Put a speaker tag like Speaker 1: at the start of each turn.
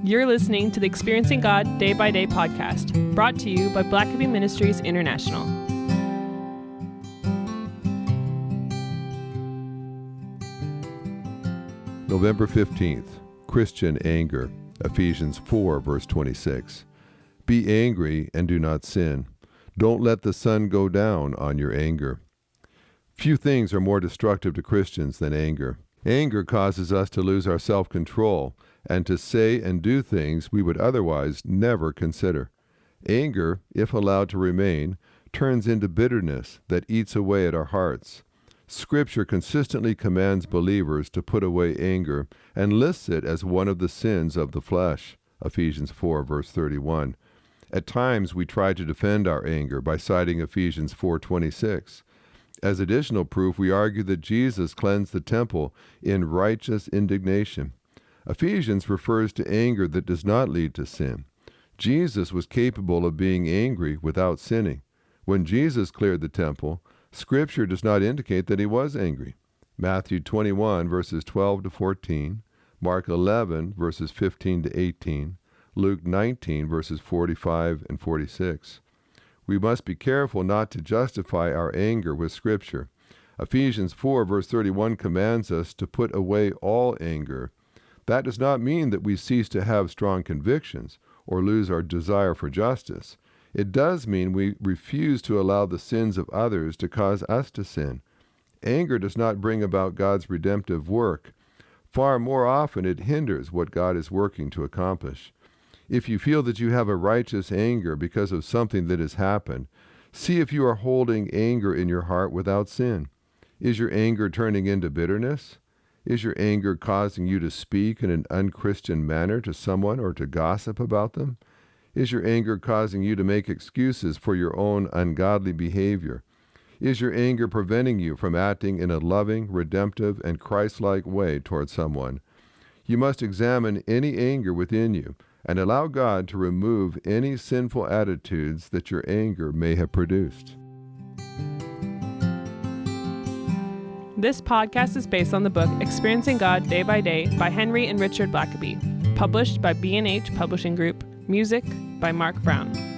Speaker 1: You're listening to the Experiencing God Day by Day podcast, brought to you by Blackaby Ministries International.
Speaker 2: November 15th, Christian anger, Ephesians 4, verse 26. Be angry and do not sin. Don't let the sun go down on your anger. Few things are more destructive to Christians than anger. Anger causes us to lose our self-control and to say and do things we would otherwise never consider. Anger, if allowed to remain, turns into bitterness that eats away at our hearts. Scripture consistently commands believers to put away anger and lists it as one of the sins of the flesh, Ephesians 4, verse 31. At times we try to defend our anger by citing Ephesians 4:26. As additional proof, we argue that Jesus cleansed the temple in righteous indignation. Ephesians refers to anger that does not lead to sin. Jesus was capable of being angry without sinning. When Jesus cleared the temple, Scripture does not indicate that he was angry. Matthew 21, verses 12 to 14, Mark 11, verses 15 to 18, Luke 19, verses 45 and 46. We must be careful not to justify our anger with Scripture. Ephesians 4, verse 31 commands us to put away all anger. That does not mean that we cease to have strong convictions or lose our desire for justice. It does mean we refuse to allow the sins of others to cause us to sin. Anger does not bring about God's redemptive work. Far more often it hinders what God is working to accomplish. If you feel that you have a righteous anger because of something that has happened, see if you are holding anger in your heart without sin. Is your anger turning into bitterness? Is your anger causing you to speak in an unchristian manner to someone or to gossip about them? Is your anger causing you to make excuses for your own ungodly behavior? Is your anger preventing you from acting in a loving, redemptive, and Christ-like way toward someone? You must examine any anger within you and allow God to remove any sinful attitudes that your anger may have produced.
Speaker 1: This podcast is based on the book Experiencing God Day by Day by Henry and Richard Blackaby, published by B&H Publishing Group, music by Mark Brown.